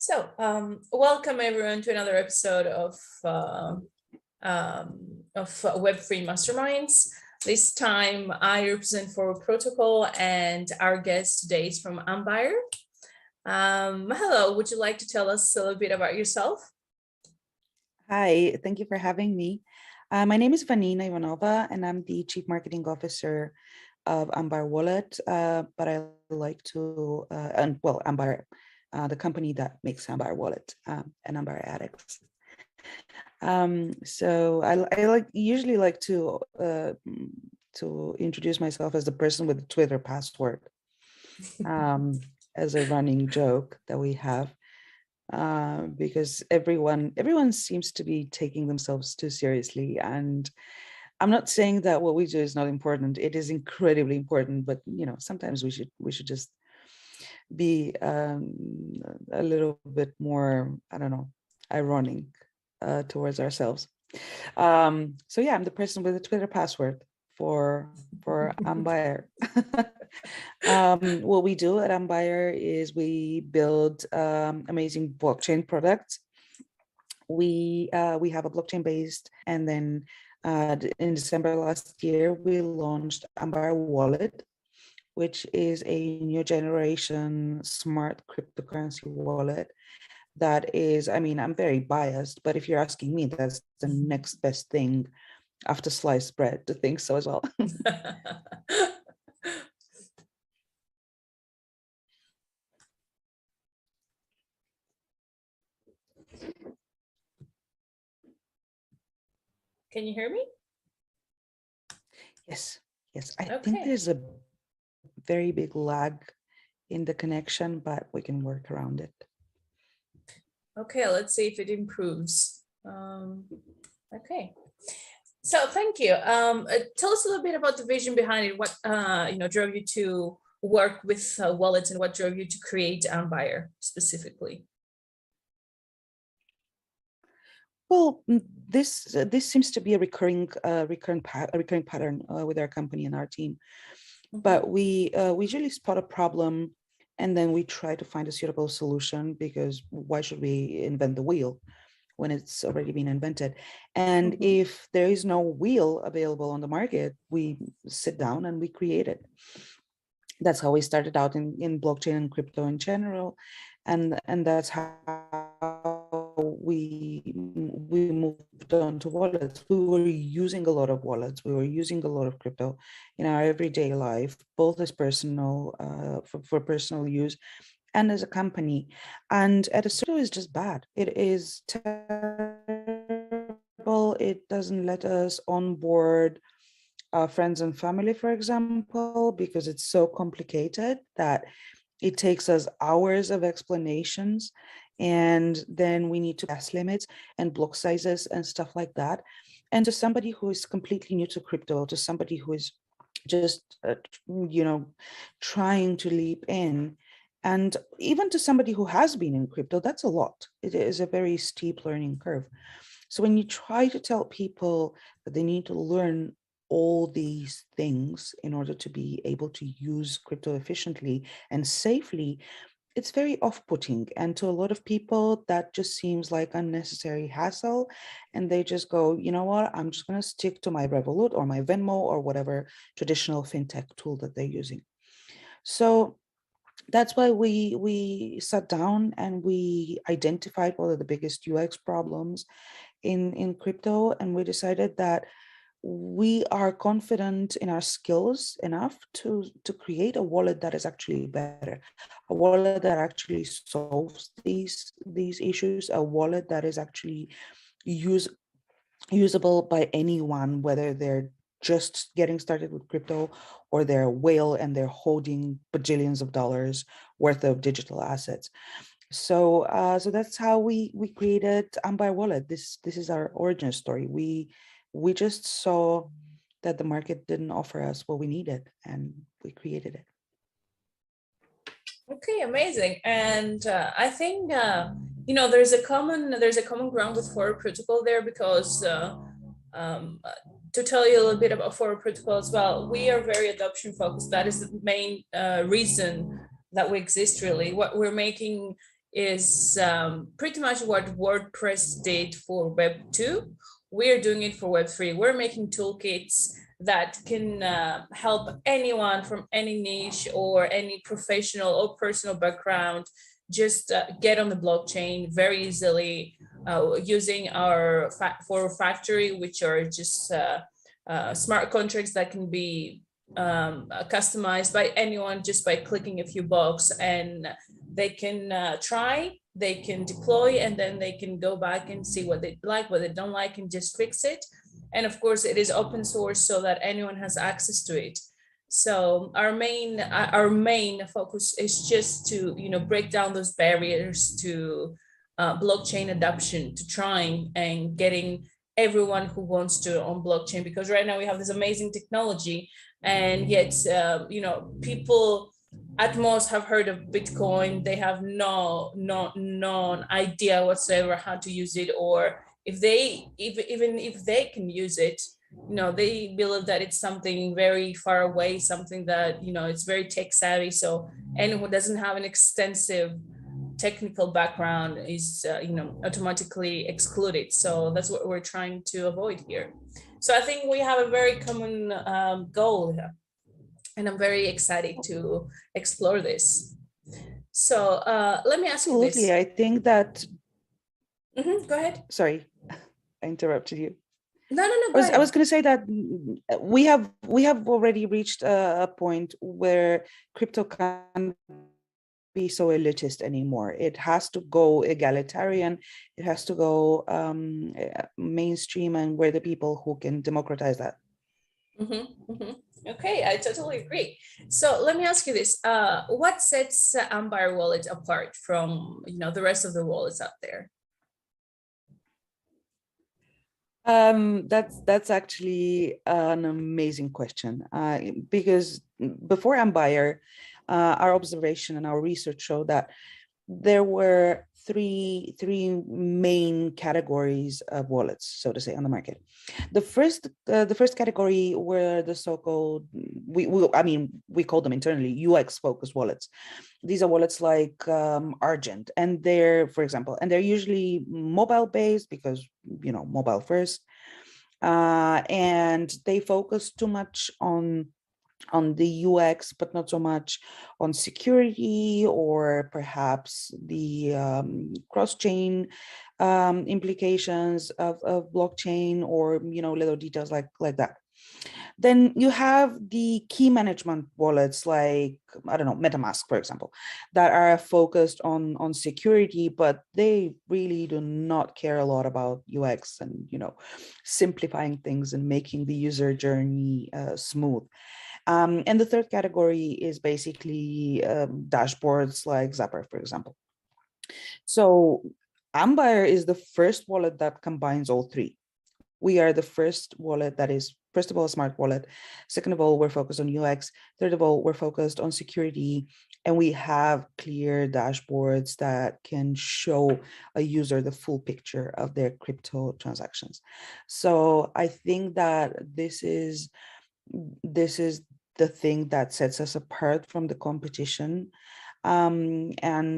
Welcome everyone to another episode of Web3 Masterminds. This time I represent For Protocol, and our guest today is from Ambire. Hello, would you like to tell us a little bit about yourself? Hi, thank you for having me. My name is Vanina Ivanova, and I'm the Chief Marketing Officer of Ambire Wallet, but I like to, Ambire, the company that makes Ambire Wallet and Ambire Addicts. So I usually like to introduce myself as the person with the Twitter password, as a running joke that we have. Because everyone seems to be taking themselves too seriously, and I'm not saying that what we do is not important. It is incredibly important, but sometimes we should just be a little bit more, I don't know, ironic towards ourselves. So yeah, I'm the person with the Twitter password for Ambire. What we do at Ambire is we build amazing blockchain products. We have a blockchain based, and then in December last year we launched Ambire Wallet, which is a new generation smart cryptocurrency wallet. That is, I mean, I'm very biased, but if you're asking me, that's the next best thing after sliced bread to think so as well. Can you hear me? Yes. I think there's a very big lag in the connection, but we can work around it. Okay, let's see if it improves. Okay. So thank you. Tell us a little bit about the vision behind it. What drove you to work with wallets, and what drove you to create Ambire specifically? Well, this seems to be a recurring pattern with our company and our team. But we usually spot a problem, and then we try to find a suitable solution, because why should we invent the wheel when it's already been invented? And if there is no wheel available on the market, we sit down and we create it. That's how we started out in blockchain and crypto in general, and that's how we moved on to wallets. We were using a lot of wallets. We were using a lot of crypto in our everyday life, both as personal, for personal use, and as a company. And at a certain point, it's just bad. It is terrible. It doesn't let us onboard our friends and family, for example, because it's so complicated that it takes us hours of explanations, and then we need to gas limits and block sizes and stuff like that. And to somebody who is completely new to crypto, to somebody who is just trying to leap in, and even to somebody who has been in crypto, that's a lot. It is a very steep learning curve. So when you try to tell people that they need to learn all these things in order to be able to use crypto efficiently and safely, it's very off-putting. And to a lot of people, that just seems like unnecessary hassle. And they just go, you know what, I'm just going to stick to my Revolut or my Venmo or whatever traditional fintech tool that they're using. So that's why we sat down and we identified what are the biggest UX problems in crypto. And we decided that we are confident in our skills enough to create a wallet that is actually better, a wallet that actually solves these issues, a wallet that is actually usable by anyone, whether they're just getting started with crypto or they're a whale and they're holding bajillions of dollars worth of digital assets. So so that's how we created Ambire Wallet. This is our origin story. We just saw that the market didn't offer us what we needed, and we created it. Okay, amazing. And I think there's a common ground with For Protocol there, because to tell you a little bit about For Protocol as well, we are very adoption focused. That is the main reason that we exist, really. What we're making is pretty much what WordPress did for Web 2. We're doing it for Web 3. We're making toolkits that can help anyone from any niche or any professional or personal background just get on the blockchain very easily using our for factory, which are just smart contracts that can be customized by anyone just by clicking a few boxes, and they can try, they can deploy, and then they can go back and see what they like, what they don't like, and just fix it. And of course, it is open source so that anyone has access to it. So our main focus is just to break down those barriers to blockchain adoption, to trying and getting everyone who wants to on blockchain, because right now we have this amazing technology, and yet people at most have heard of Bitcoin. They have no idea whatsoever how to use it, or even if they can use it, they believe that it's something very far away, something that it's very tech savvy. So anyone who doesn't have an extensive technical background is automatically excluded. So that's what we're trying to avoid here. So I think we have a very common goal here, and I'm very excited to explore this. So let me ask you this. Absolutely, I think that. Go ahead. Sorry, I interrupted you. No. I was going to say that we have already reached a point where crypto can't be so elitist anymore. It has to go egalitarian. It has to go mainstream, and we're the people who can democratize that. Okay, I totally agree. So let me ask you this: what sets Ambire Wallet apart from the rest of the wallets out there? That's actually an amazing question, because before Ambire, our observation and our research showed that there were three main categories of wallets, so to say, on the market. The first category were the so-called, we call them internally UX focused wallets. These are wallets like Argent, and they're usually mobile based, because mobile first, and they focus too much on the UX, but not so much on security, or perhaps the cross-chain implications of blockchain, or little details like that. Then you have the key management wallets like, I don't know, MetaMask, for example, that are focused on security, but they really do not care a lot about UX and simplifying things and making the user journey smooth. And the third category is basically dashboards like Zapper, for example. So Ambire is the first wallet that combines all three. We are the first wallet that is, first of all, a smart wallet. Second of all, we're focused on UX. Third of all, we're focused on security. And we have clear dashboards that can show a user the full picture of their crypto transactions. So I think that this is the thing that sets us apart from the competition, and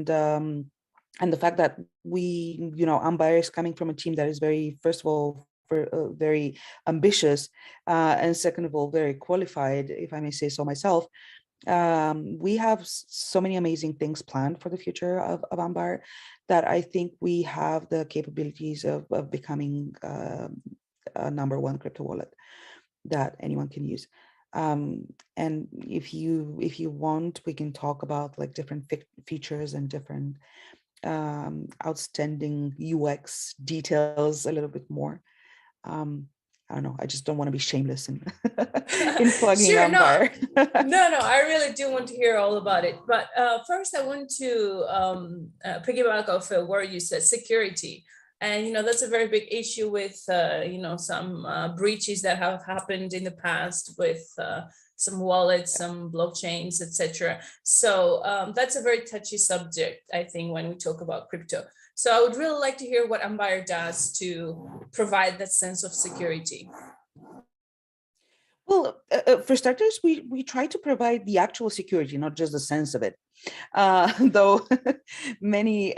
the fact that we, Ambire is coming from a team that is very, first of all, very ambitious, and second of all, very qualified, if I may say so myself. We have so many amazing things planned for the future of Ambire that I think we have the capabilities of becoming a #1 crypto wallet that anyone can use. And if you want, we can talk about like different features and different outstanding UX details a little bit more. I don't know, I just don't want to be shameless in plugging Sure, Ambire. No, I really do want to hear all about it. But first, I want to piggyback off a word you said, security. And that's a very big issue with some breaches that have happened in the past with some wallets, some blockchains, etc. So that's a very touchy subject, I think, when we talk about crypto. So I would really like to hear what Ambire does to provide that sense of security. Well, for starters, we try to provide the actual security, not just the sense of it. Though many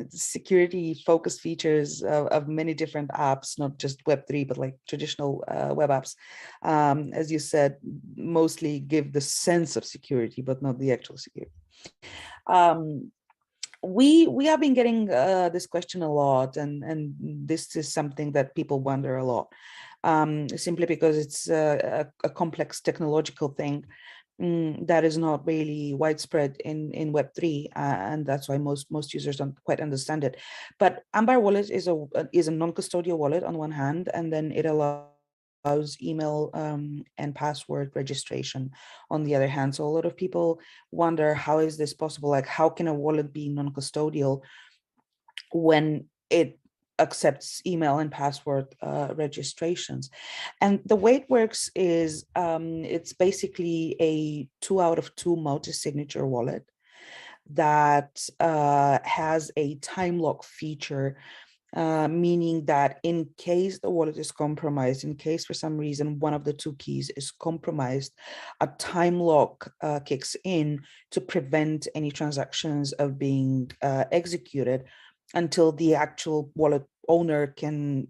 security focused features of many different apps, not just Web3, but like traditional web apps, as you said, mostly give the sense of security, but not the actual security. Um, we have been getting this question a lot, and this is something that people wonder a lot, simply because it's a complex technological thing that is not really widespread in Web3, and that's why most users don't quite understand it. But Ambire Wallet is a non-custodial wallet on one hand, and then it allows email and password registration on the other hand. So a lot of people wonder, how is this possible? Like, how can a wallet be non-custodial when it accepts email and password registrations? And the way it works is it's basically a 2 out of 2 multi-signature wallet that has a time lock feature, meaning that in case the wallet is compromised, in case for some reason one of the 2 keys is compromised, a time lock kicks in to prevent any transactions of being executed until the actual wallet owner can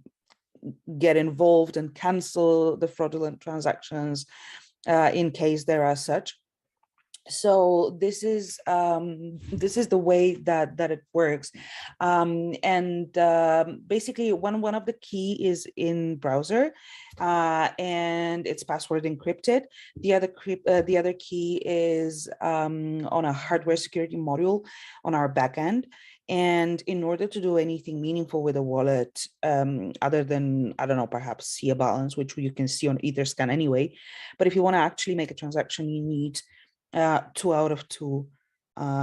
get involved and cancel the fraudulent transactions in case there are such. So this is the way that it works, and basically one of the key is in browser, and it's password encrypted. The other key is on a hardware security module on our backend. And in order to do anything meaningful with a wallet, other than, I don't know, perhaps see a balance, which you can see on Etherscan anyway, but if you want to actually make a transaction, you need 2 out of 2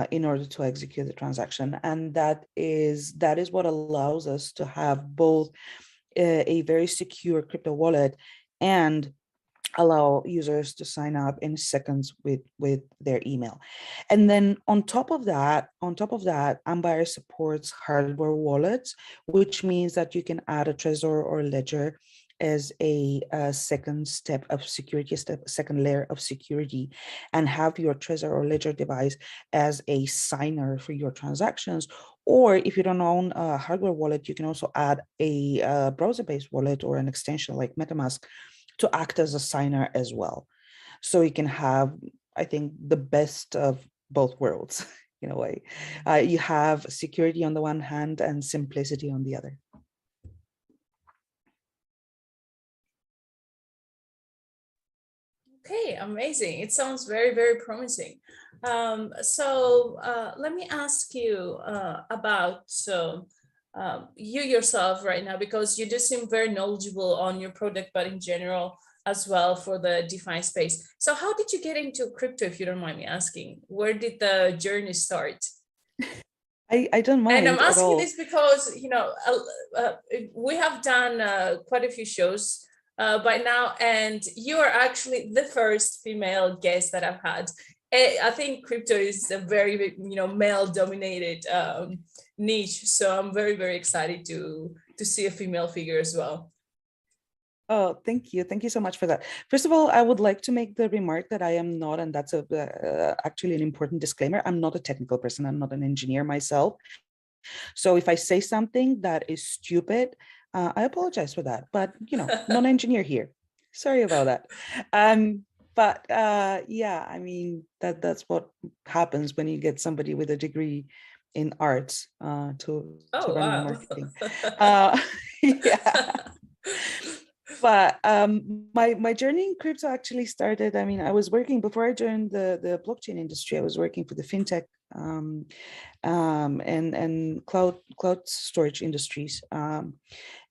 in order to execute the transaction. And that is what allows us to have both a very secure crypto wallet and allow users to sign up in seconds with their email. And then on top of that, Ambire supports hardware wallets, which means that you can add a Trezor or Ledger as a second step of security, second layer of security, and have your Trezor or Ledger device as a signer for your transactions. Or if you don't own a hardware wallet, you can also add a browser-based wallet or an extension like MetaMask to act as a signer as well. So you can have, I think, the best of both worlds in a way. You have security on the one hand and simplicity on the other. Okay, amazing. It sounds very, very promising. So let me ask you about you yourself right now, because you do seem very knowledgeable on your product, but in general as well for the DeFi space. So how did you get into crypto, if you don't mind me asking? Where did the journey start? I don't mind And I'm at asking all. this because, you know, we have done quite a few shows by now, and you are actually the first female guest that I've had. I think crypto is a very, you know, male-dominated niche, so I'm very, very excited to see a female figure as well. Oh, thank you. Thank you so much for that. First of all, I would like to make the remark that I am not, and that's actually an important disclaimer, I'm not a technical person. I'm not an engineer myself. So if I say something that is stupid, I apologize for that. But, you know, non-engineer here. Sorry about that. But yeah, I mean, that's what happens when you get somebody with a degree in arts to Oh, run your wow. marketing. Yeah. But my journey in crypto actually started, I mean, I was working, before I joined the blockchain industry, I was working for the fintech and cloud storage industries.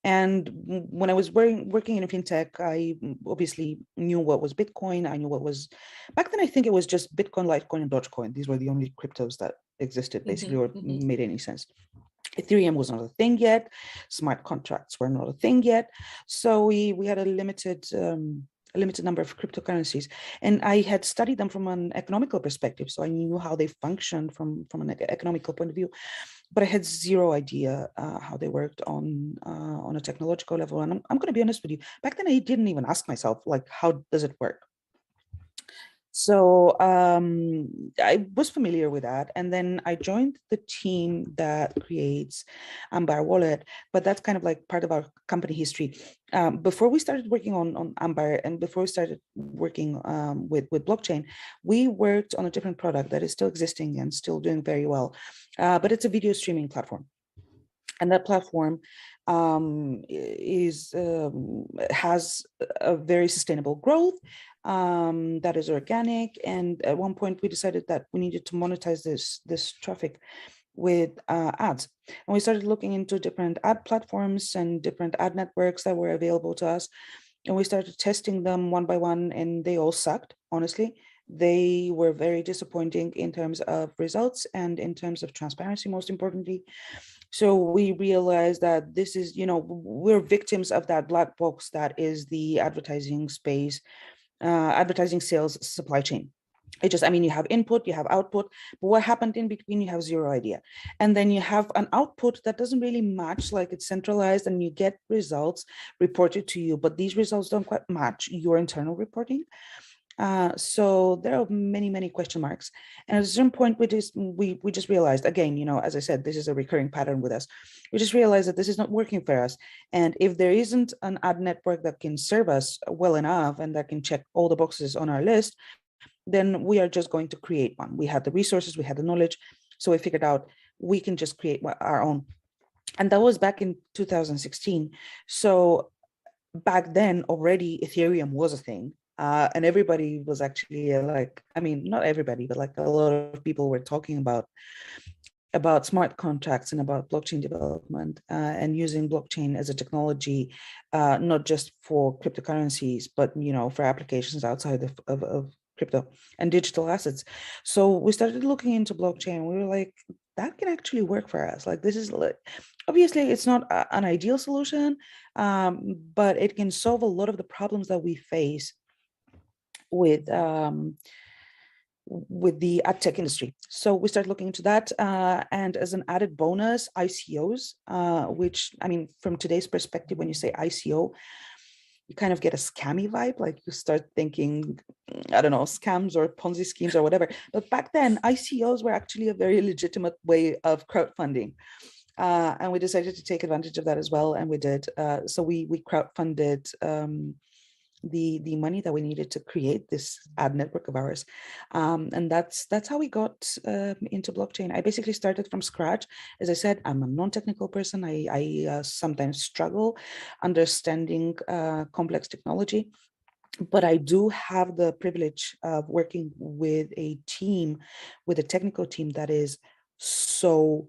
And when I was working in fintech, I obviously knew what was Bitcoin. I knew what was, back then I think it was just Bitcoin, Litecoin, and Dogecoin. These were the only cryptos that existed basically, or made any sense. Ethereum was not a thing yet. Smart contracts were not a thing yet. So we had a limited number of cryptocurrencies, and I had studied them from an economical perspective. So I knew how they functioned from an economical point of view. but I had zero idea how they worked on a technological level. And I'm going to be honest with you, back then I didn't even ask myself, like, how does it work? So I was familiar with that. And then I joined the team that creates Ambire Wallet, but that's kind of like part of our company history. Before we started working on Ambire and before we started working with blockchain, we worked on a different product that is still existing and still doing very well. But it's a video streaming platform. And that platform has a very sustainable growth that is organic. And at one point, we decided that we needed to monetize this traffic with ads. And we started looking into different ad platforms and different ad networks that were available to us. And we started testing them one by one, and they all sucked, honestly. They were very disappointing in terms of results and in terms of transparency, most importantly. So we realized that this is, we're victims of that black box that is the advertising space, advertising sales supply chain. You have input, you have output, but what happened in between, you have zero idea. And then you have an output that doesn't really match, like it's centralized, and you get results reported to you, but these results don't quite match your internal reporting. So there are many question marks. And at a certain point, we just realized, again, as I said, this is a recurring pattern with us. We just realized that this is not working for us. And if there isn't an ad network that can serve us well enough and that can check all the boxes on our list, then we are just going to create one. We had the resources, we had the knowledge. So we figured out we can just create our own. And that was back in 2016. So back then already Ethereum was a thing. And everybody was actually not everybody, but like a lot of people were talking about smart contracts and about blockchain development and using blockchain as a technology, not just for cryptocurrencies, but, for applications outside of crypto and digital assets. So we started looking into blockchain. We were like, that can actually work for us. Like, this is obviously it's not an ideal solution, but it can solve a lot of the problems that we face with the ad tech industry. So we started looking into that. And as an added bonus, ICOs, which, from today's perspective, when you say ICO, you kind of get a scammy vibe, like you start thinking, I don't know, scams or Ponzi schemes or whatever. But back then, ICOs were actually a very legitimate way of crowdfunding. And we decided to take advantage of that as well. And we did. So we crowdfunded the money that we needed to create this ad network of ours. And that's how we got into blockchain. I basically started from scratch. As I said, I'm a non-technical person. I sometimes struggle understanding complex technology, but I do have the privilege of working with a team, with a technical team that is so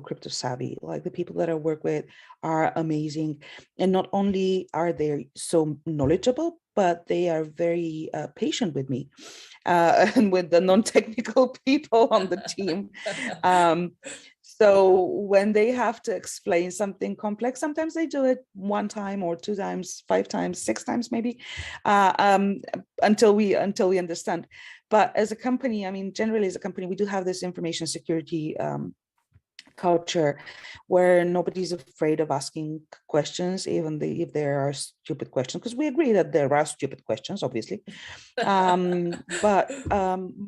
crypto savvy. Like, the people that I work with are amazing. And not only are they so knowledgeable, but they are very patient with me and with the non-technical people on the team. So when they have to explain something complex, sometimes they do it one time or two times, 5 times, 6 times, maybe, until we understand. But as a company, generally as a company, we do have this information security culture where nobody's afraid of asking questions, even if there are stupid questions, because we agree that there are stupid questions, obviously. But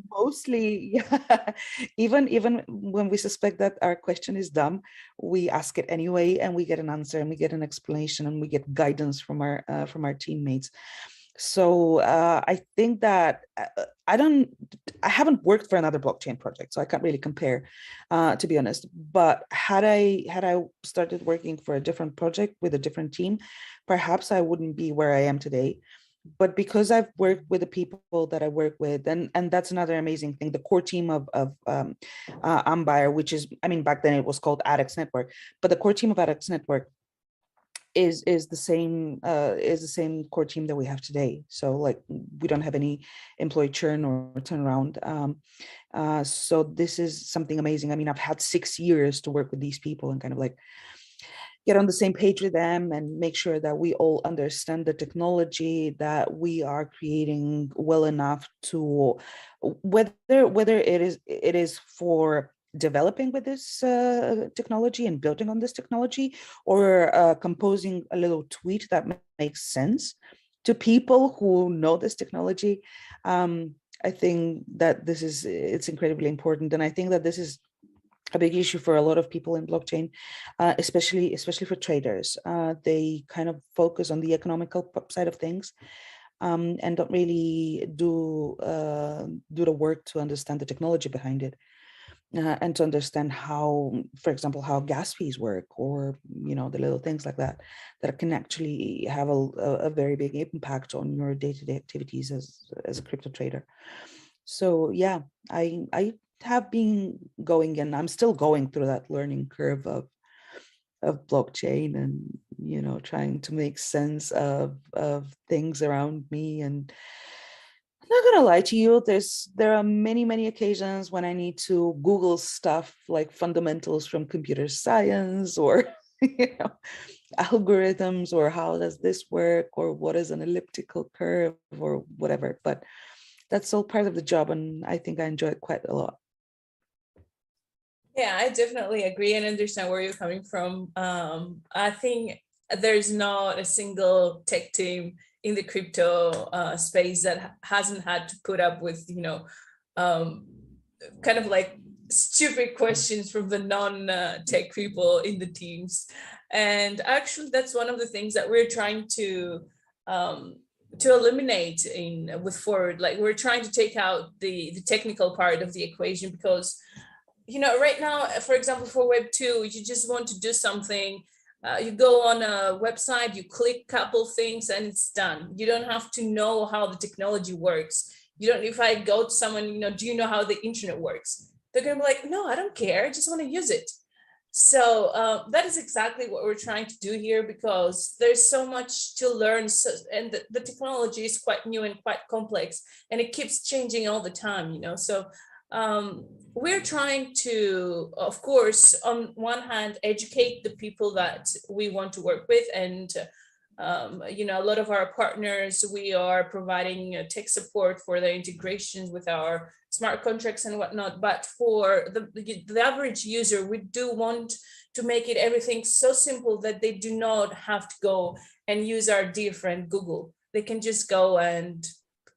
mostly, yeah, even when we suspect that our question is dumb, we ask it anyway, and we get an answer, and we get an explanation, and we get guidance from our teammates. So I think that I haven't worked for another blockchain project, so I can't really compare, to be honest. But had I started working for a different project with a different team, perhaps I wouldn't be where I am today. But because I've worked with the people that I work with, and that's another amazing thing, the core team of Ambire, which is, back then it was called ADEX Network, but the core team of ADEX Network is the same core team that we have today. So like, we don't have any employee churn or turnaround. So this is something amazing. I've had 6 years to work with these people and kind of like get on the same page with them and make sure that we all understand the technology that we are creating well enough to, whether it is for developing with this technology and building on this technology, or composing a little tweet that makes sense to people who know this technology. I think that it's incredibly important. And I think that this is a big issue for a lot of people in blockchain, especially for traders. They kind of focus on the economical side of things, and don't really do the work to understand the technology behind it, and to understand how, for example, how gas fees work, or the little things like that can actually have a very big impact on your day-to-day activities as a crypto trader. So yeah, I have been going, and I'm still going through that learning curve of blockchain, and trying to make sense of things around me. And I'm not gonna lie to you, there are many occasions when I need to Google stuff like fundamentals from computer science, or algorithms, or how does this work, or what is an elliptical curve, or whatever. But that's all part of the job, and I think I enjoy it quite a lot. Yeah, I definitely agree and understand where you're coming from. I think there's not a single tech team in the crypto space that hasn't had to put up with, kind of like stupid questions from the non-tech people in the teams. And actually, that's one of the things that we're trying to eliminate with Forward. Like, we're trying to take out the technical part of the equation, because right now, for example, for Web2, you just want to do something. You go on a website, you click a couple things, and it's done. You don't have to know how the technology works. If I go to someone, do you know how the internet works? They're going to be like, no, I don't care. I just want to use it. So that is exactly what we're trying to do here, because there's so much to learn. And the technology is quite new and quite complex, and it keeps changing all the time, So we're trying to, of course, on one hand, educate the people that we want to work with. And a lot of our partners, we are providing tech support for their integrations with our smart contracts and whatnot. But for the average user, we do want to make it everything so simple that they do not have to go and use our dear friend Google. They can just go and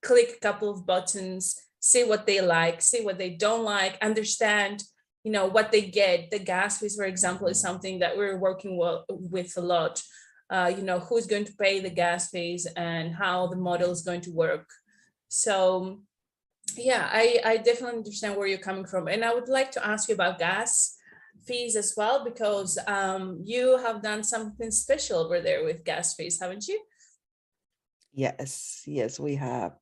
click a couple of buttons, see what they like, see what they don't like, understand, what they get. The gas fees, for example, is something that we're working with a lot. Who's going to pay the gas fees and how the model is going to work. So yeah, I definitely understand where you're coming from. And I would like to ask you about gas fees as well, because you have done something special over there with gas fees, haven't you? Yes, we have.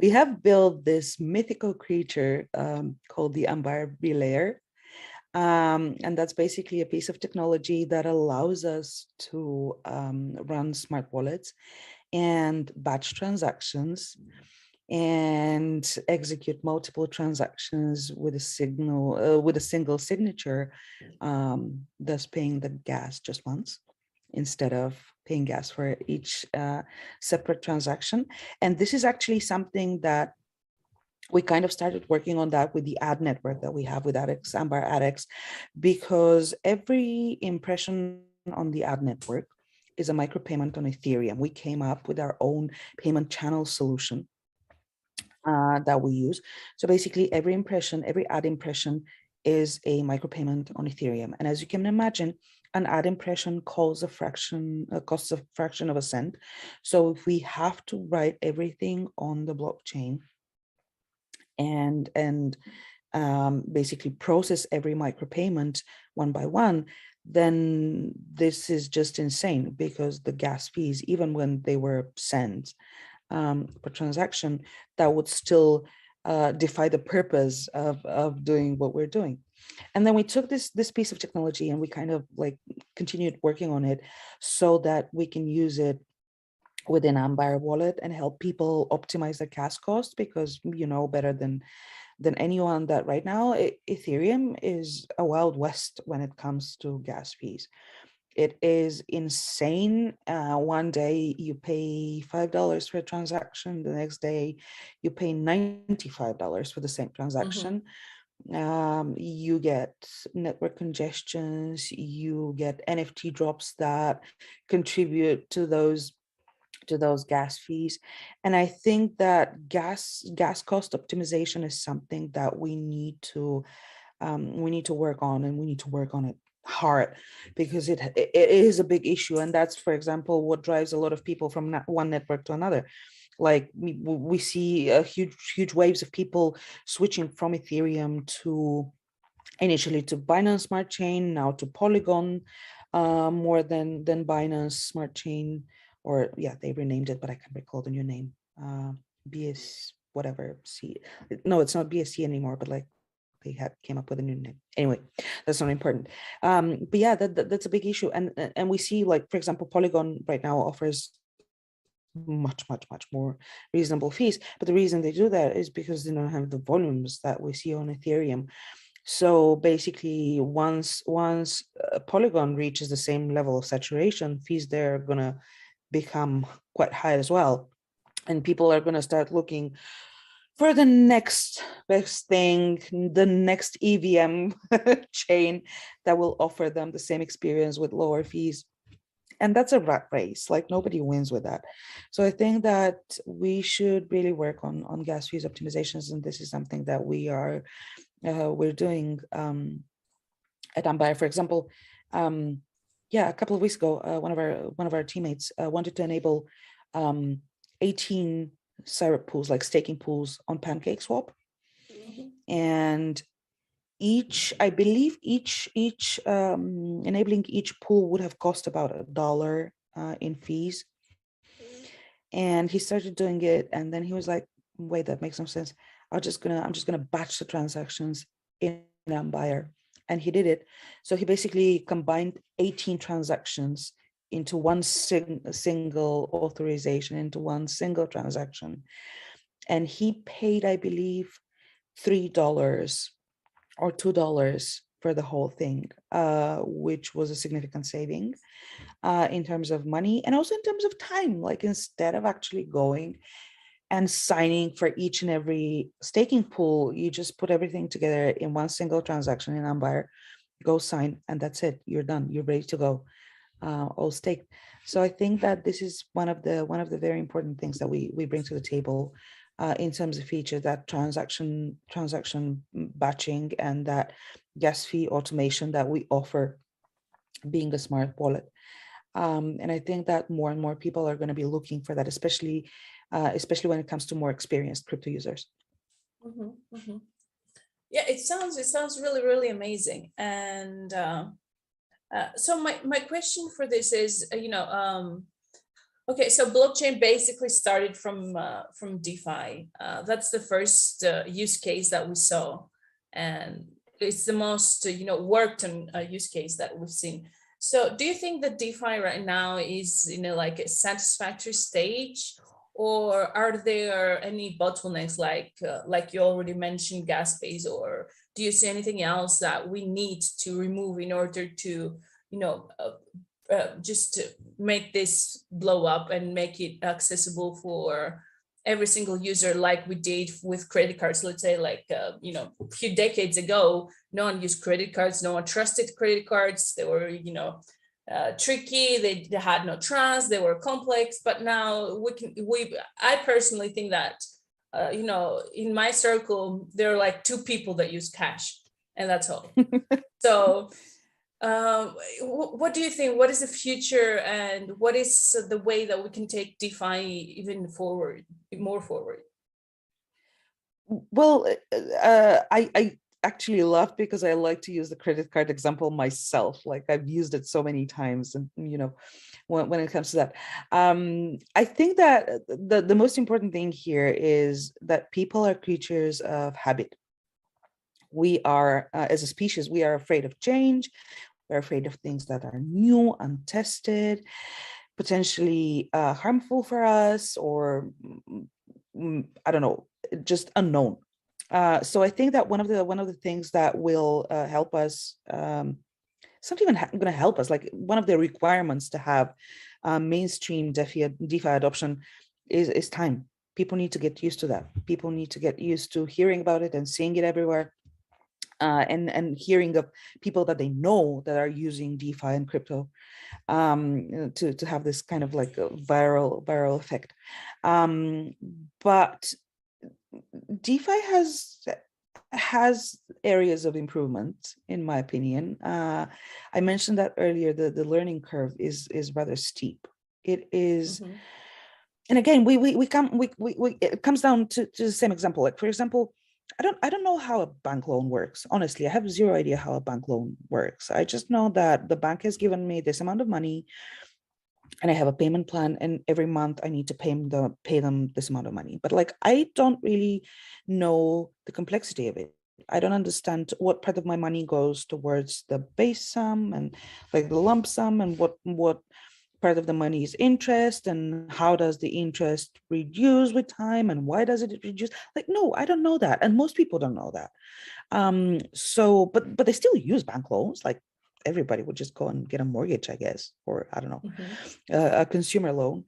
We have built this mythical creature called the Ambire relayer. And that's basically a piece of technology that allows us to run smart wallets and batch transactions and execute multiple transactions with a single signature, thus paying the gas just once instead of paying gas for each separate transaction. And this is actually something that we kind of started working on that with the ad network that we have with ADX, Ambire ADX, because every impression on the ad network is a micropayment on Ethereum. We came up with our own payment channel solution that we use. So basically every ad impression is a micropayment on Ethereum. And as you can imagine, an ad impression costs a fraction of a cent. So if we have to write everything on the blockchain and basically process every micropayment one by one, then this is just insane, because the gas fees, even when they were cents per transaction, that would still defy the purpose of doing what we're doing. And then we took this piece of technology and we kind of like continued working on it so that we can use it within Ambire wallet and help people optimize their gas cost, because better than anyone that right now Ethereum is a wild west when it comes to gas fees. It is insane. One day you pay $5 for a transaction, the next day you pay $95 for the same transaction. You get network congestions, you get NFT drops that contribute to those gas fees. And I think that gas cost optimization is something that we need to work on, and we need to work on it hard, because it is a big issue. And that's, for example, what drives a lot of people from one network to another. Like we see a huge waves of people switching from Ethereum to initially to Binance Smart Chain, now to Polygon, more than Binance Smart Chain, or yeah, they renamed it, but I can't recall the new name. BS whatever C. No, it's not BSC anymore, but like they came up with a new name. Anyway, that's not important. But yeah, that's a big issue, and we see, like, for example, Polygon right now offers much more reasonable fees, but the reason they do that is because they don't have the volumes that we see on Ethereum. So basically, once Polygon reaches the same level of saturation, fees there are gonna become quite high as well, and people are gonna start looking for the next best thing, the next EVM chain that will offer them the same experience with lower fees. And that's a rat race. Like, nobody wins with that. So I think that we should really work on gas fees optimizations, and this is something that we're doing at Ambire. For example, yeah, a couple of weeks ago, one of our teammates wanted to enable 18 syrup pools, like staking pools, on PancakeSwap, and I believe each enabling each pool would have cost about $1 in fees. And he started doing it, and then he was like, wait, that makes no sense. I'm just gonna batch the transactions in Ambire. And he did it. So he basically combined 18 transactions into one single authorization, into one single transaction. And he paid, I believe, $3 or $2 for the whole thing, which was a significant saving in terms of money, and also in terms of time. Like, instead of actually going and signing for each and every staking pool, you just put everything together in one single transaction in Ambire, go sign, and that's it. You're done. You're ready to go, all staked. So I think that this is one of the very important things that we bring to the table in terms of feature, that transaction batching and that gas fee automation that we offer, being a smart wallet. And I think that more and more people are going to be looking for that, especially when it comes to more experienced crypto users. Yeah, it sounds really amazing. And so my question for this is, okay, so blockchain basically started from DeFi. That's the first use case that we saw, and it's the most worked on use case that we've seen. So do you think that DeFi right now is like a satisfactory stage, or are there any bottlenecks like you already mentioned, gas fees, or do you see anything else that we need to remove in order to just to make this blow up and make it accessible for every single user, like we did with credit cards? Let's say, like a few decades ago, no one used credit cards, no one trusted credit cards. They were tricky, they had no trust, they were complex. But now I personally think that in my circle there are like 2 people that use cash, and that's all. So what do you think? What is the future, and what is the way that we can take DeFi even more forward? Well, I actually laugh because I like to use the credit card example myself. Like, I've used it so many times, and when it comes to that, I think that the most important thing here is that people are creatures of habit. We are, as a species, we are afraid of change. We're afraid of things that are new, untested, potentially harmful for us, or I don't know, just unknown. So I think that one of the things that will help us, it's not even going to help us, like one of the requirements to have mainstream DeFi adoption is time. People need to get used to that. People need to get used to hearing about it and seeing it everywhere. and hearing of people that they know that are using DeFi and crypto to have this kind of like a viral effect. But DeFi has areas of improvement, in my opinion. I mentioned that earlier. The learning curve is rather steep. It is. Mhm. And again, it comes down to the same example. Like, for example, I don't know how a bank loan works. Honestly, I have zero idea how a bank loan works. I just know that the bank has given me this amount of money and I have a payment plan, and every month I need to pay them this amount of money. But like, I don't really know the complexity of it. I don't understand what part of my money goes towards the base sum and like the lump sum, and what part of the money is interest, and how does the interest reduce with time, and why does it reduce? Like, no, I don't know that, and most people don't know that. So but they still use bank loans. Like, everybody would just go and get a mortgage, I guess, or I don't know, Mhm. a consumer loan,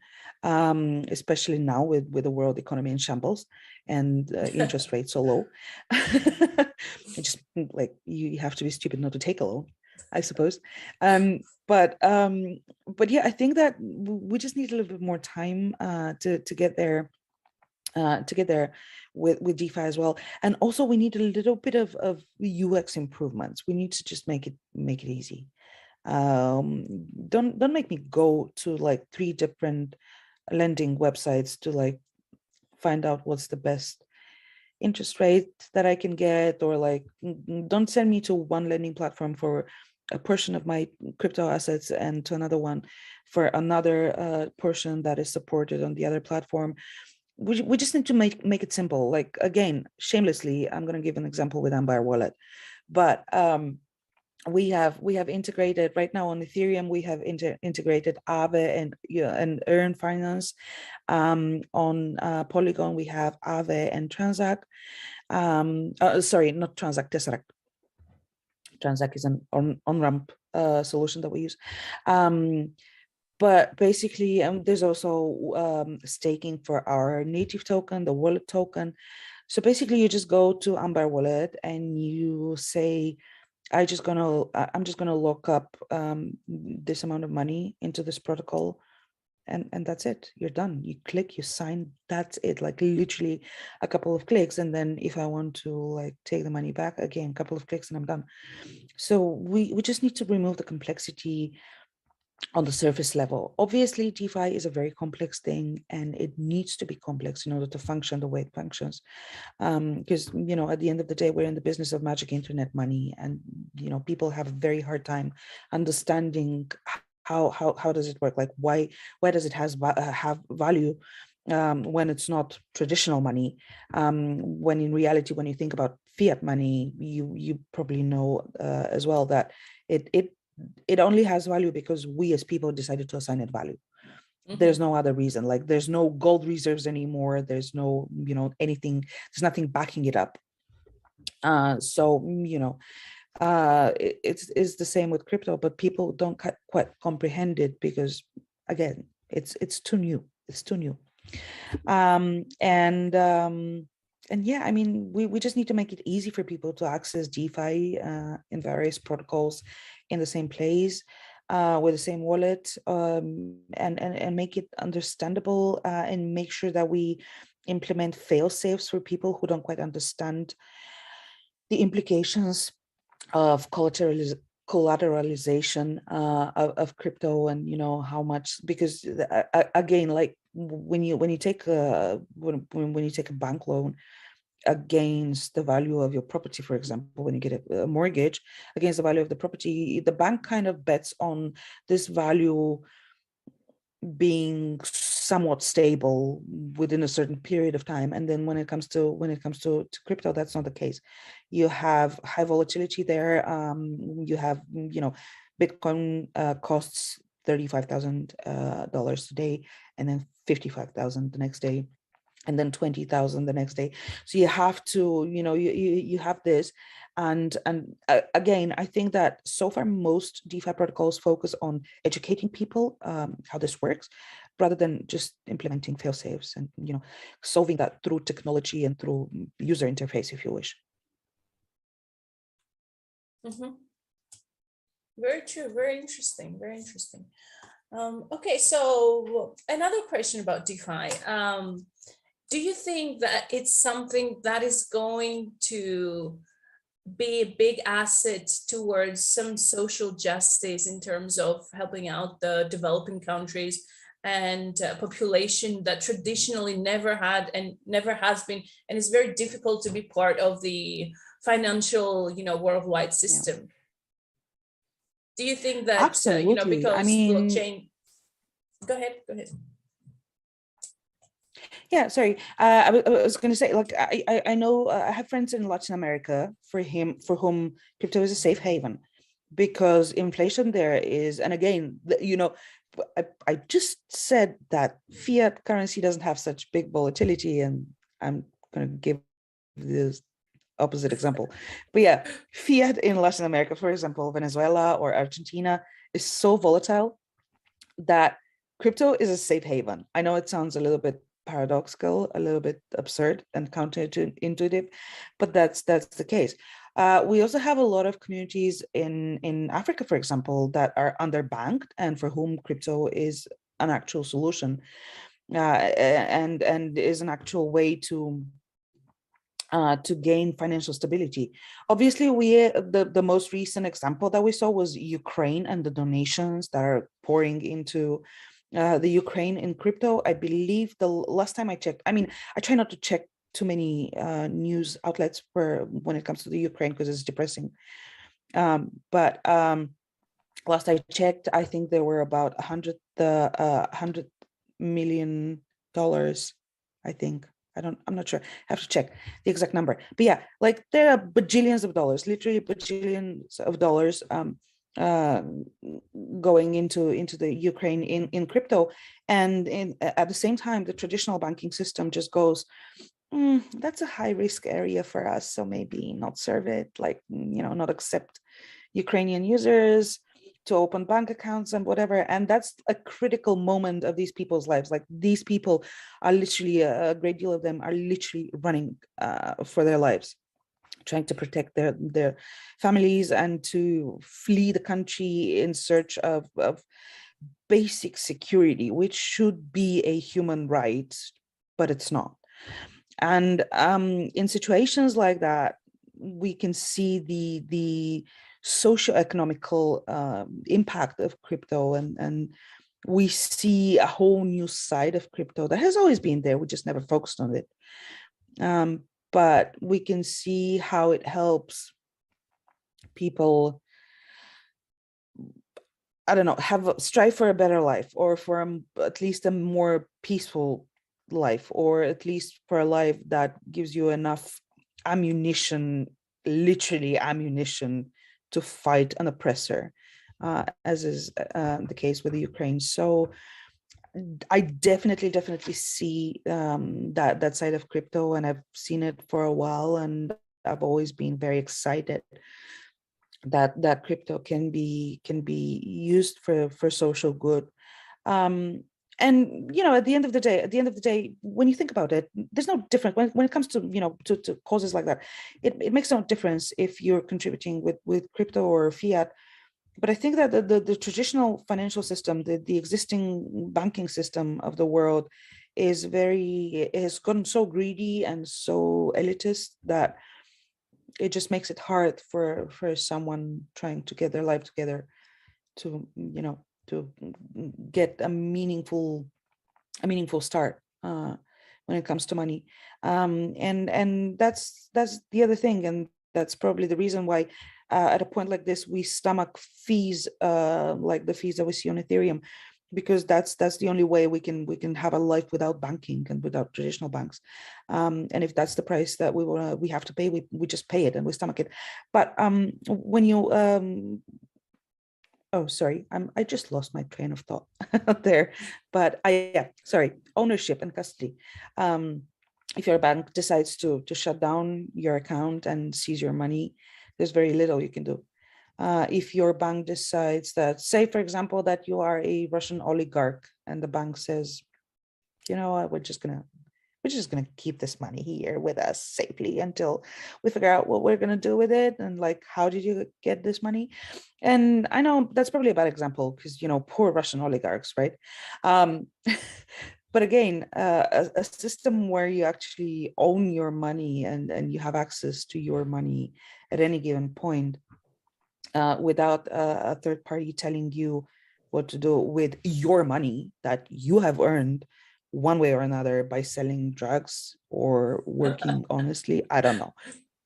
especially now with the world economy in shambles and interest rates so low. It just, like, you have to be stupid not to take a loan, I suppose. Um, but yeah, I think that we just need a little bit more time to get there. To get there with DeFi as well, and also we need a little bit of UX improvements. We need to just make it easy. Don't make me go to like 3 different lending websites to like find out what's the best interest rate that I can get, or like, don't send me to one lending platform for a portion of my crypto assets and to another one for another portion that is supported on the other platform. We just need to make it simple. Like, again, shamelessly, I'm going to give an example with Ambire Wallet, but we have integrated right now on Ethereum. We have integrated Aave and Earn Finance. On Polygon, we have Aave and Transact. Sorry, not Transact, Tesseract. Transact is an on-ramp solution that we use. But basically, there's also staking for our native token, the wallet token. So basically, you just go to Ambire Wallet and you say, I'm just gonna lock up this amount of money into this protocol, and that's it. You're done. You click, you sign. That's it. Like, literally a couple of clicks, and then if I want to like take the money back, again, a couple of clicks, and I'm done. So we just need to remove the complexity on the surface level. Obviously, DeFi is a very complex thing, and it needs to be complex in order to function the way it functions. Because, at the end of the day, we're in the business of magic internet money, and people have a very hard time understanding how does it work. Like, why does it have value when it's not traditional money? When in reality, when you think about fiat money, you probably know as well that it only has value because we as people decided to assign it value. There's no other reason. Like, there's no gold reserves anymore. There's no, anything. There's nothing backing it up. So it's the same with crypto, but people don't quite comprehend it because, again, it's too new. It's too new. And yeah, I mean, we just need to make it easy for people to access DeFi in various protocols in the same place, with the same wallet, and make it understandable, and make sure that we implement fail safes for people who don't quite understand the implications of collateralization of crypto, and how much, because again, like, when you take when you take a bank loan against the value of your property, for example, when you get a mortgage against the value of the property, the bank kind of bets on this value being somewhat stable within a certain period of time. And then when it comes to crypto, that's not the case. You have high volatility there. You have, Bitcoin costs $35,000 today, and then 55,000 the next day, and then 20,000 the next day. So you have to, you have this. And again, I think that so far most DeFi protocols focus on educating people how this works, rather than just implementing fail safes and, solving that through technology and through user interface, if you wish. Mhm. Very true. Very interesting. Very interesting. Okay, so another question about DeFi. Do you think that it's something that is going to be a big asset towards some social justice in terms of helping out the developing countries and population that traditionally never had and never has been, and it's very difficult to be part of the financial, worldwide Yeah, system? Do you think that, absolutely. I because mean, blockchain, go ahead, go ahead. yeah, sorry. I was going to say, like, I know I have friends in Latin America for whom crypto is a safe haven because inflation there is, and again, I just said that fiat currency doesn't have such big volatility, and I'm going to give this opposite example. But yeah, fiat in Latin America, for example, Venezuela or Argentina, is so volatile that crypto is a safe haven. I know it sounds a little bit paradoxical, a little bit absurd and counterintuitive, but that's the case. We also have a lot of communities in Africa, for example, that are underbanked and for whom crypto is an actual solution, and is an actual way to gain financial stability. Obviously, the most recent example that we saw was Ukraine and the donations that are pouring into the Ukraine in crypto. I believe the last time I checked, I mean, I try not to check too many news outlets for when it comes to the Ukraine because it's depressing. But last I checked, I think there were about $100 million. I think. I'm not sure. I have to check the exact number. But yeah, like there are bajillions of dollars, literally bajillions of dollars uh, going into the Ukraine in crypto. And at the same time, the traditional banking system just goes, that's a high risk area for us. So maybe not serve it, like, not accept Ukrainian users to open bank accounts and whatever. And that's a critical moment of these people's lives. Like these people are literally, a great deal of them are literally running for their lives, trying to protect their families and to flee the country in search of basic security, which should be a human right, but it's not. And in situations like that, we can see the socio-economical impact of crypto, and we see a whole new side of crypto that has always been there. We just never focused on it. But we can see how it helps people, I don't know, strive for a better life, or for at least a more peaceful life, or at least for a life that gives you enough ammunition, literally ammunition, to fight an oppressor, as is the case with the Ukraine. So I definitely see that side of crypto, and I've seen it for a while, and I've always been very excited that crypto can be used for social good. um and at the end of the day, when you think about it, there's no difference when it comes to to causes like that. It makes no difference if you're contributing with crypto or fiat. But I think that the traditional financial system, the existing banking system of the world, it has gotten so greedy and so elitist that it just makes it hard for someone trying to get their life together to to get a meaningful start when it comes to money. And that's the other thing, and that's probably the reason why at a point like this we stomach fees, like the fees that we see on Ethereum, because that's the only way we can have a life without banking and without traditional banks. And if that's the price that we have to pay, we just pay it and we stomach it. But when you oh, sorry, I just lost my train of thought there. But yeah, sorry, ownership and custody. Um, if your bank decides to shut down your account and seize your money, there's very little you can do. If your bank decides that, say, for example, that you are a Russian oligarch, and the bank says, you know what, we're just gonna we're just going to keep this money here with us safely until we figure out what we're going to do with it. And like, how did you get this money? And I know that's probably a bad example because, you know, poor Russian oligarchs, right? Um, but again, a system where you actually own your money and you have access to your money at any given point, without a third party telling you what to do with your money that you have earned one way or another by selling drugs or working honestly. I don't know.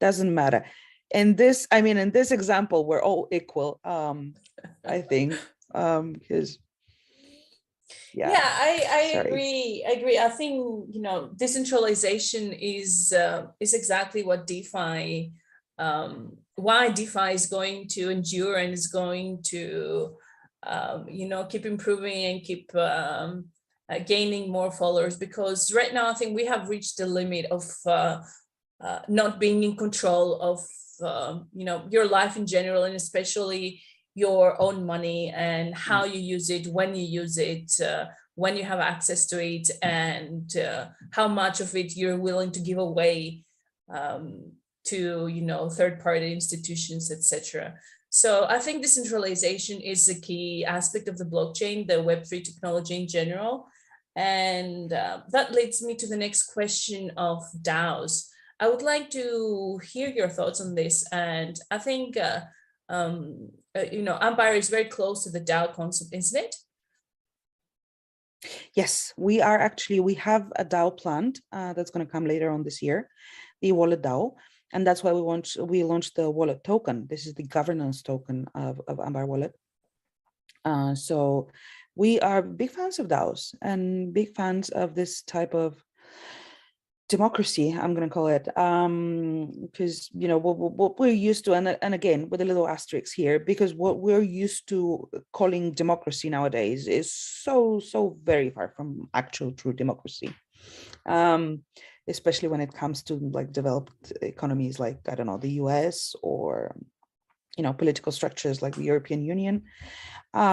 Doesn't matter. In this, I mean, in this example, we're all equal. I think, because Yeah, I sorry. agree. I agree. I think, you know, decentralization is exactly what DeFi, why DeFi is going to endure and is going to, you know, keep improving and keep gaining more followers. Because right now, I think we have reached the limit of not being in control of, you know, your life in general, and especially your own money and how you use it, when you use it, when you have access to it, and how much of it you're willing to give away to, you know, third-party institutions, etc. So I think decentralization is a key aspect of the blockchain, the Web3 technology in general. And that leads me to the next question of DAOs. I would like to hear your thoughts on this. And I think you know, Ambire is very close to the DAO concept, isn't it? Yes, we are actually, we have a DAO planned that's going to come later on this year, the wallet DAO. And that's why we launched the wallet token. This is the governance token of Ambire Wallet. So we are big fans of DAOs and big fans of this type of democracy, I'm going to call it, because, you know, what we're used to, and again, with a little asterisk here, because what we're used to calling democracy nowadays is so very far from actual true democracy, especially when it comes to like developed economies like, I don't know, the US, or, you know, political structures like the European Union. I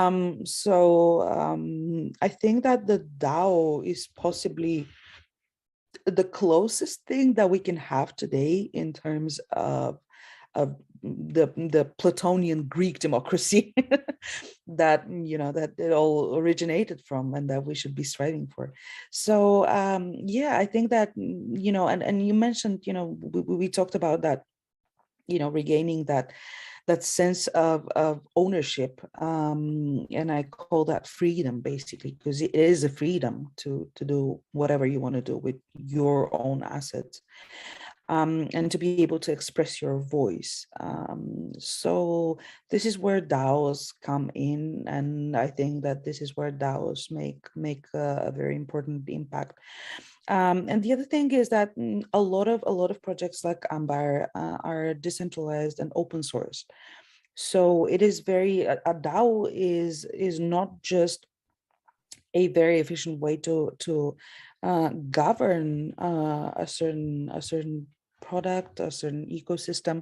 think that the DAO is possibly the closest thing that we can have today in terms of the Platonian Greek democracy that, you know, that it all originated from and that we should be striving for. So yeah, I think that, you know, and you mentioned, you know, we talked about that, you know, regaining that sense of ownership, and I call that freedom, basically, because it is a freedom to do whatever you want to do with your own assets, and to be able to express your voice. So this is where DAOs come in, and I think that this is where DAOs make a very important impact. And the other thing is that a lot of projects like Ambire are decentralized and open source. So it is very, a DAO is not just a very efficient way to govern a certain product, a certain ecosystem.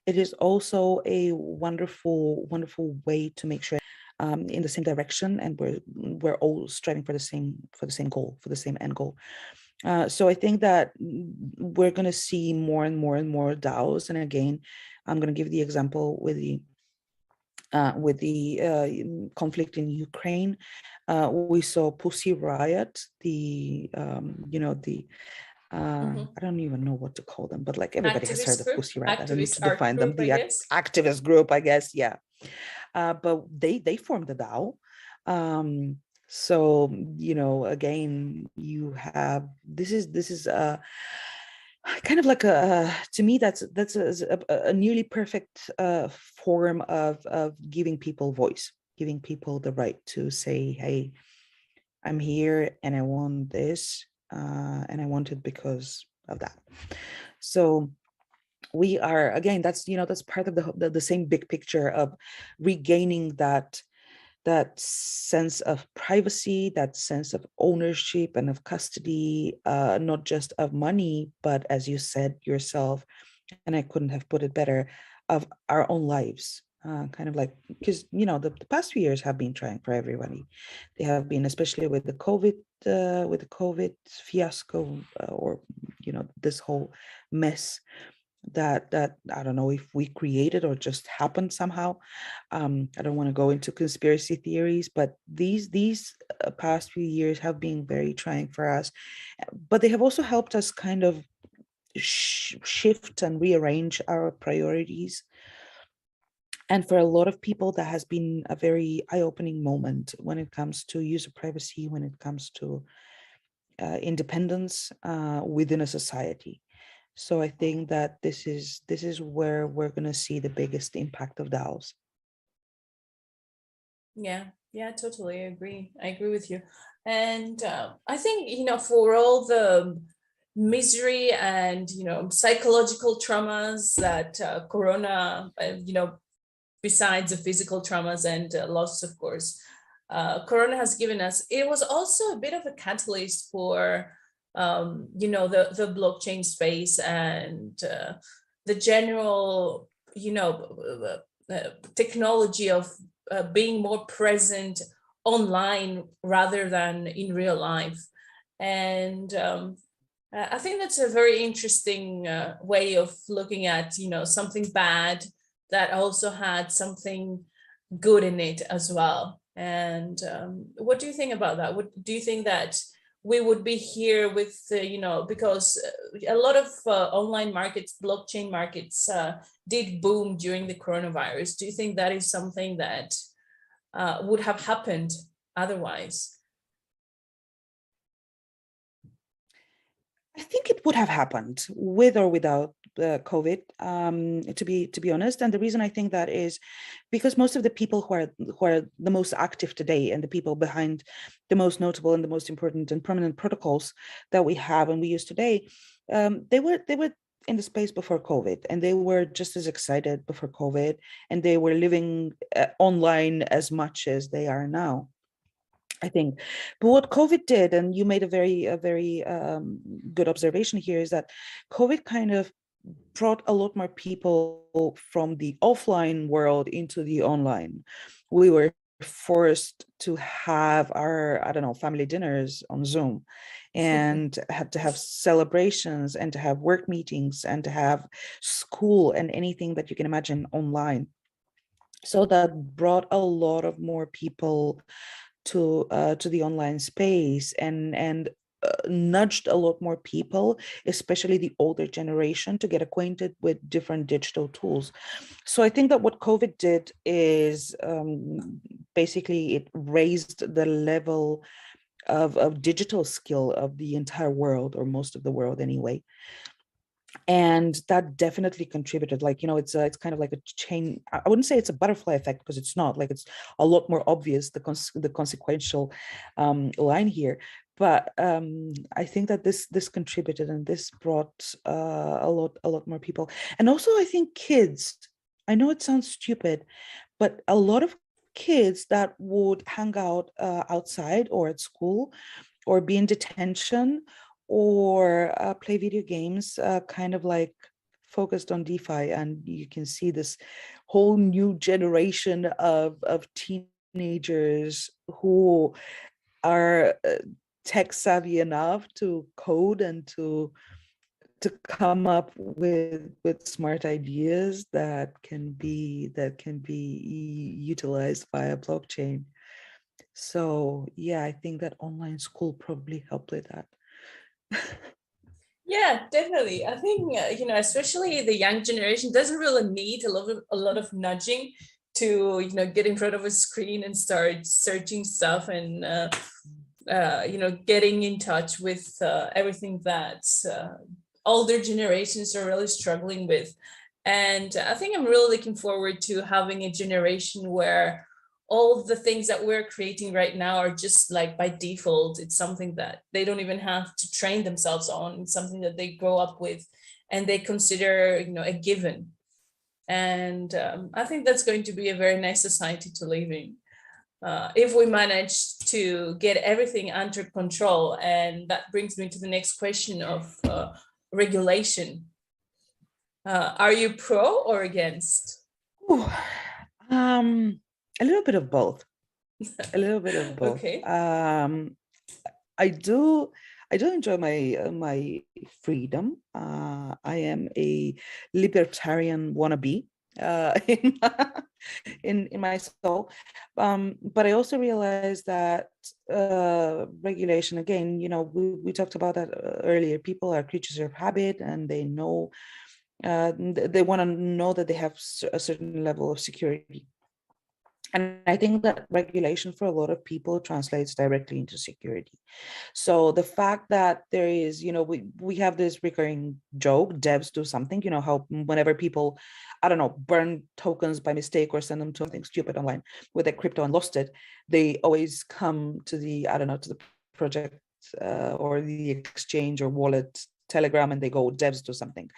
It is also a wonderful way to make sure in the same direction, and we're all striving for the same goal, for the same end goal. So I think that we're going to see more and more and more DAOs. And again, I'm going to give the example with the conflict in Ukraine. We saw Pussy Riot, the you know, the I don't even know what to call them, but like everybody has heard Activist of group, Pussy Riot. I don't need activist to art define them. group, I The guess. activist group, I guess, yeah. But they formed the DAO. So, you know, again, you have, this is kind of like to me, that's a nearly perfect form of giving people voice, giving people the right to say, hey, I'm here and I want this, and I want it because of that. So we are, again, that's, you know, that's part of the same big picture of regaining that sense of privacy, that sense of ownership and of custody, not just of money, but as you said yourself, and I couldn't have put it better, of our own lives. kind of like, because the past few years have been trying for everybody. They have been, especially with the COVID fiasco, or this whole mess that I don't know if we created or just happened somehow. I don't want to go into conspiracy theories, but these past few years have been very trying for us, but they have also helped us kind of shift and rearrange our priorities. And for a lot of people, that has been a very eye-opening moment when it comes to user privacy, when it comes to independence within a society. So I think that this is where we're going to see the biggest impact of DAOs. Yeah, totally agree. I agree with you. And I think, for all the misery and, psychological traumas that Corona, besides the physical traumas and loss, of course, Corona has given us, it was also a bit of a catalyst for, the blockchain space and the general, technology of being more present online rather than in real life. And I think that's a very interesting way of looking at, something bad that also had something good in it as well. And what do you think about that? What do you think that we would be here with, because a lot of online markets, blockchain markets did boom during the coronavirus. Do you think that is something that would have happened otherwise? I think it would have happened with or without COVID, to be honest. And the reason I think that is because most of the people who are the most active today, and the people behind the most notable and the most important and prominent protocols that we have and we use today, they were in the space before COVID, and they were just as excited before COVID, and they were living online as much as they are now, I think. But what COVID did, and you made a very good observation here, is that COVID kind of brought a lot more people from the offline world into the online. We were forced to have our, I don't know, family dinners on Zoom, and had to have celebrations, and to have work meetings, and to have school and anything that you can imagine online. So that brought a lot of more people to the online space, and nudged a lot more people, especially the older generation, to get acquainted with different digital tools. So I think that what COVID did is basically it raised the level of digital skill of the entire world, or most of the world anyway. And that definitely contributed. Like, it's kind of like a chain. I wouldn't say it's a butterfly effect, because it's not. Like, it's a lot more obvious, the consequential line here. But I think that this contributed, and this brought a lot more people. And also, I think kids, I know it sounds stupid, but a lot of kids that would hang out outside or at school, or be in detention, or play video games, kind of like focused on DeFi. And you can see this whole new generation of teenagers who are tech savvy enough to code, and to come up with smart ideas that can be utilized via blockchain. So yeah, I think that online school probably helped with that. Yeah, definitely. I think especially the young generation doesn't really need a lot of nudging to get in front of a screen and start searching stuff, and getting in touch with everything that older generations are really struggling with. And I think I'm really looking forward to having a generation where all the things that we're creating right now are just like by default. It's something that they don't even have to train themselves on. It's something that they grow up with, and they consider a given. And I think that's going to be a very nice society to live in, if we manage to get everything under control. And that brings me to the next question of regulation. Are you pro or against? Ooh, A little bit of both. A little bit of both. Okay. I do enjoy my freedom. I am a libertarian wannabe in in my soul, but I also realize that regulation. Again, we talked about that earlier. People are creatures of habit, and they know they want to know that they have a certain level of security. And I think that regulation for a lot of people translates directly into security. So the fact that there is, we have this recurring joke, devs do something, how whenever people, I don't know, burn tokens by mistake or send them to something stupid online with their crypto and lost it, they always come to the, I don't know, to the project or the exchange or wallet Telegram, and they go, devs do something.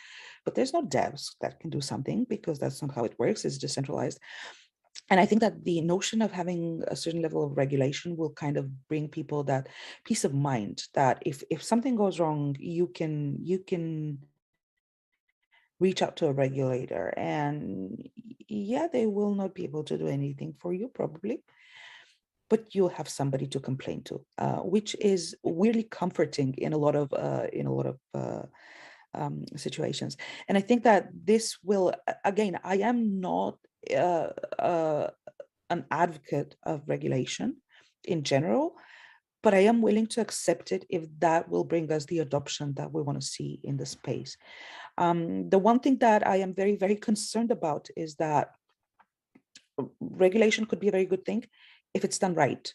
But there's no devs that can do something, because that's not how it works. It's decentralized. And I think that the notion of having a certain level of regulation will kind of bring people that peace of mind that if something goes wrong, you can reach out to a regulator, and yeah, they will not be able to do anything for you probably, but you'll have somebody to complain to, which is weirdly comforting in a lot of situations. And I think that this will, again, I am not uh, uh, an advocate of regulation in general, but I am willing to accept it if that will bring us the adoption that we want to see in the space. The one thing that I am very, very concerned about is that regulation could be a very good thing if it's done right.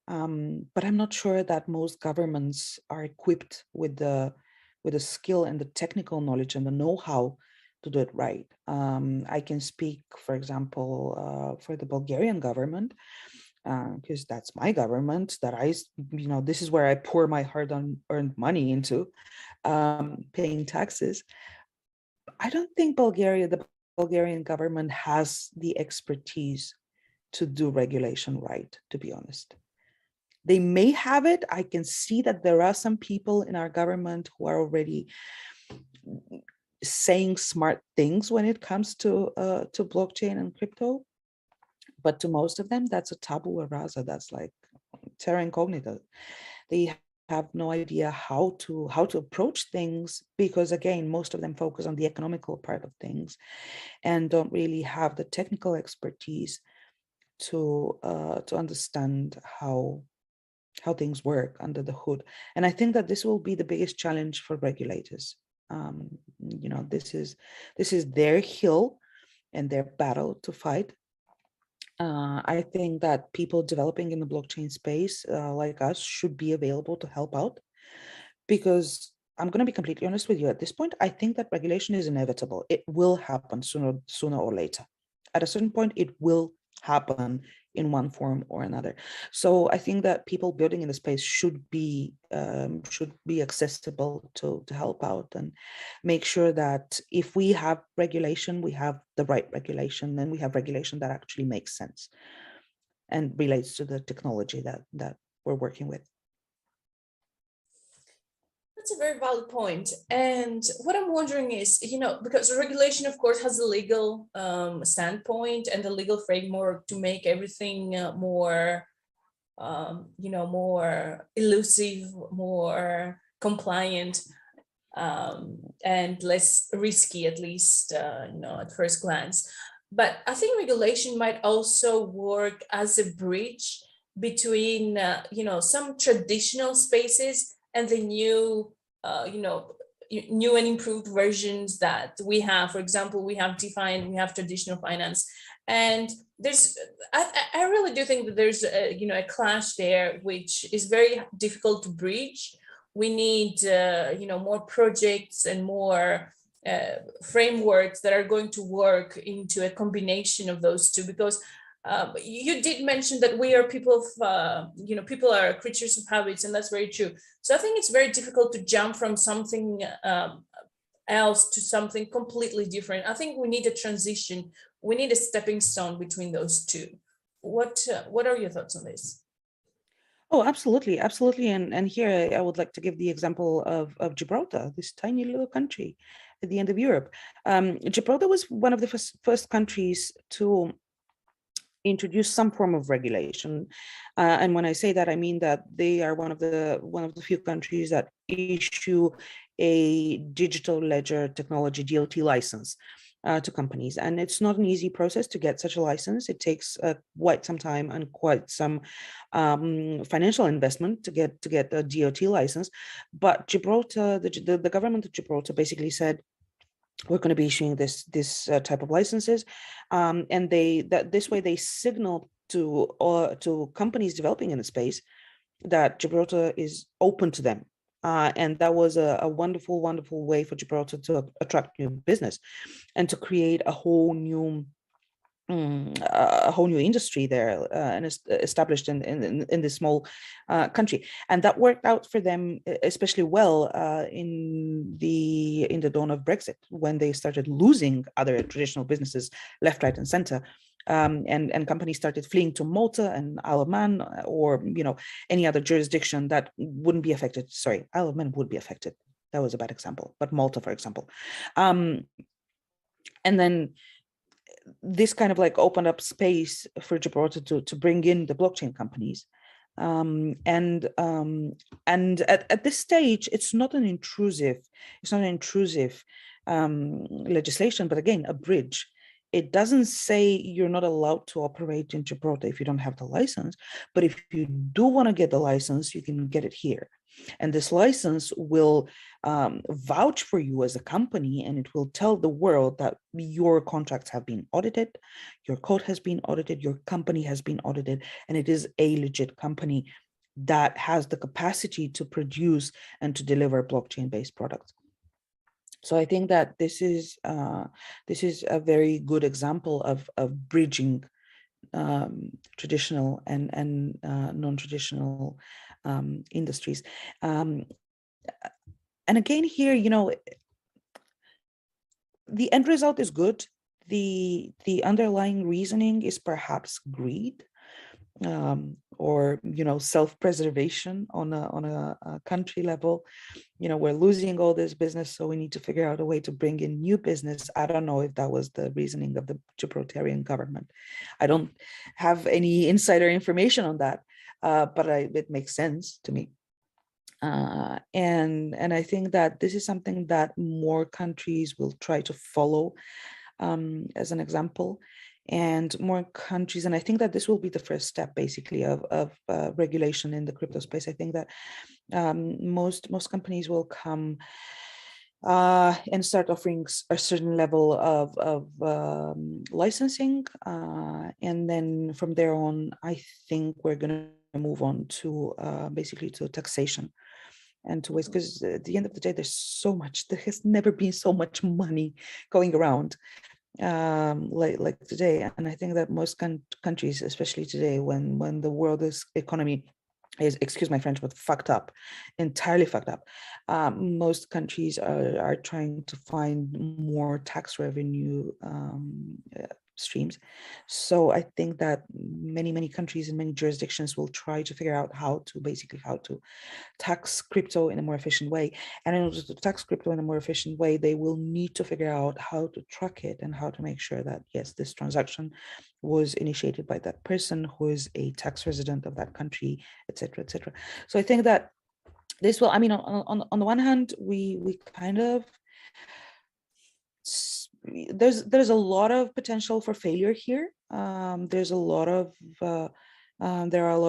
But I'm not sure that most governments are equipped with the skill and the technical knowledge and the know-how to do it right. I can speak, for example, for the Bulgarian government, because that's my government that this is where I pour my hard-earned money into, paying taxes. I don't think the Bulgarian government has the expertise to do regulation right, to be honest. They may have it. I can see that there are some people in our government who are already saying smart things when it comes to blockchain and crypto, but to most of them, that's a tabula rasa. That's like terra incognita. They have no idea how to approach things, because again, most of them focus on the economical part of things and don't really have the technical expertise to understand how things work under the hood. And I think that this will be the biggest challenge for regulators. This is their hill and their battle to fight. I think that people developing in the blockchain space, like us, should be available to help out, because I'm going to be completely honest with you. At this point, I think that regulation is inevitable. It will happen sooner or later. At a certain point, it will happen in one form or another. So I think that people building in the space should be accessible to help out and make sure that if we have regulation, we have the right regulation, and we have regulation that actually makes sense and relates to the technology that we're working with. That's a very valid point. And what I'm wondering is, because regulation, of course, has a legal standpoint and a legal framework to make everything more, more elusive, more compliant, and less risky, at least, at first glance. But I think regulation might also work as a bridge between, some traditional spaces and the new, new and improved versions that we have. For example, we have DeFi and we have traditional finance, and I really do think that there's a clash there, which is very difficult to bridge. We need more projects and more frameworks that are going to work into a combination of those two, because you did mention that we are people of, people are creatures of habits, and that's very true. So I think it's very difficult to jump from something else to something completely different. I think we need a transition. We need a stepping stone between those two. What are your thoughts on this? Oh, absolutely, absolutely. And here I would like to give the example of Gibraltar, this tiny little country at the end of Europe. Gibraltar was one of the first countries to introduce some form of regulation. And when I say that, I mean that they are one of the few countries that issue a digital ledger technology DLT license to companies. And it's not an easy process to get such a license. It takes quite some time and quite some financial investment to get a DOT license. But Gibraltar, the government of Gibraltar basically said, we're going to be issuing this type of licenses, and this way they signal to companies developing in the space that Gibraltar is open to them, and that was a wonderful way for Gibraltar to attract new business and to create a whole new industry there, and established in this small country, and that worked out for them especially well in the dawn of Brexit, when they started losing other traditional businesses left, right, and center. And companies started fleeing to Malta and Isle of Man, or any other jurisdiction that wouldn't be affected. Sorry, Isle of Man would be affected. That was a bad example, but Malta, for example. And then this kind of like opened up space for Gibraltar to bring in the blockchain companies. And at this stage, it's not an intrusive legislation, but again, a bridge. It doesn't say you're not allowed to operate in Gibraltar if you don't have the license, but if you do want to get the license, you can get it here. And this license will vouch for you as a company, and it will tell the world that your contracts have been audited, your code has been audited, your company has been audited, and it is a legit company that has the capacity to produce and to deliver blockchain-based products. So I think that this is a very good example of bridging traditional and non-traditional industries. And again, here, the end result is good. The underlying reasoning is perhaps greed, or self-preservation on a country level. We're losing all this business, so we need to figure out a way to bring in new business. I don't know if that was the reasoning of the Gibraltarian government. I don't have any insider information on that, but it makes sense to me. And I think that this is something that more countries will try to follow as an example, and more countries. And I think that this will be the first step, basically, of regulation in the crypto space. I think that most companies will come and start offering a certain level of licensing, and then from there on, I think we're going to move on to basically to taxation and to waste, because at the end of the day, there has never been so much money going around like today. And I think that most countries, especially today, when the world's economy is, excuse my French, but fucked up, entirely fucked up, most countries are trying to find more tax revenue streams. So I think that many countries and many jurisdictions will try to figure out how to tax crypto in a more efficient way. And in order to tax crypto in a more efficient way, they will need to figure out how to track it and how to make sure that, yes, this transaction was initiated by that person who is a tax resident of that country, etc., etc. So I think that this will, on the one hand, we kind of, there's a lot of potential for failure here. There are a lot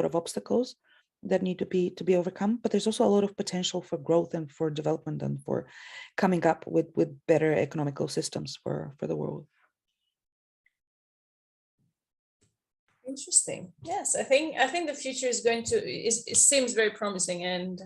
of obstacles that need to be overcome, but there's also a lot of potential for growth and for development and for coming up with better economical systems for the world. Interesting. Yes, I think the future is going to, it seems very promising, and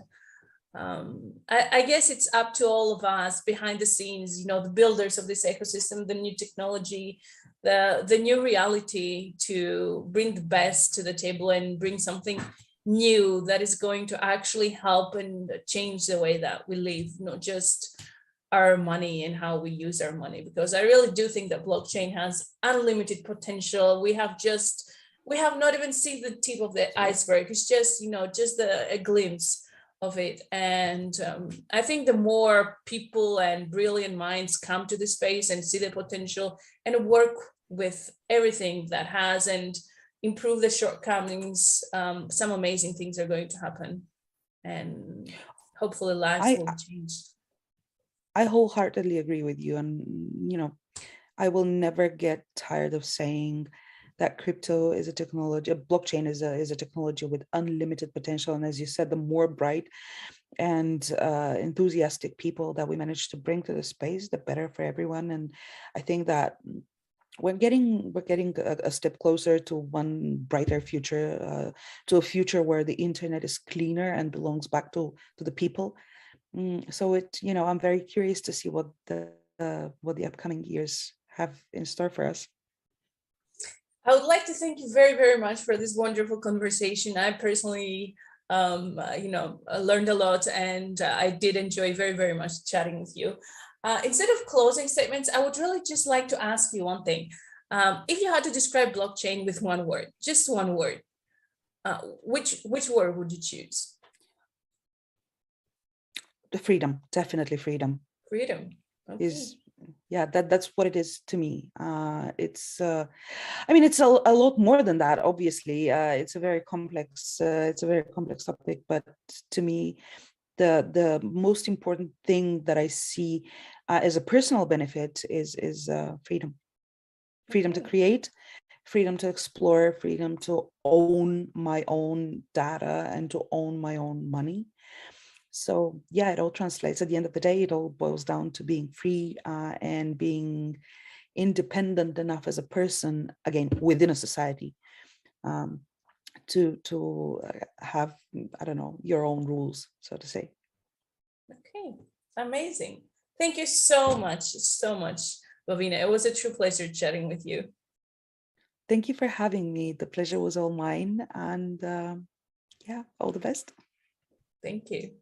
I guess it's up to all of us behind the scenes, the builders of this ecosystem, the new technology, the new reality, to bring the best to the table and bring something new that is going to actually help and change the way that we live, not just our money and how we use our money. Because I really do think that blockchain has unlimited potential. We have not even seen the tip of the iceberg. It's just, just a glimpse of it. And I think the more people and brilliant minds come to this space and see the potential and work with everything that has, and improve the shortcomings, some amazing things are going to happen, and hopefully lives I will change. I wholeheartedly agree with you. And, I will never get tired of saying that crypto is a technology, blockchain is a technology with unlimited potential. And as you said, the more bright and enthusiastic people that we manage to bring to the space, the better for everyone. And I think that we're getting a step closer to one brighter future, to a future where the internet is cleaner and belongs back to the people. So I'm very curious to see what the upcoming years have in store for us. I would like to thank you very, very much for this wonderful conversation. I personally, learned a lot, and I did enjoy very, very much chatting with you. Instead of closing statements, I would really just like to ask you one thing. If you had to describe blockchain with one word, just one word, which word would you choose? The freedom, definitely freedom. Freedom. Okay. Is that's what it is to me. It's it's a lot more than that, obviously. It's a very complex topic, but to me, the most important thing that I see as a personal benefit is freedom. Freedom to create, freedom to explore, freedom to own my own data and to own my own money. So yeah, it all translates. At the end of the day, it all boils down to being free and being independent enough as a person, again, within a society, to have, I don't know, your own rules, so to say. Okay, amazing. Thank you so much, Vanina. It was a true pleasure chatting with you. Thank you for having me. The pleasure was all mine. And all the best. Thank you.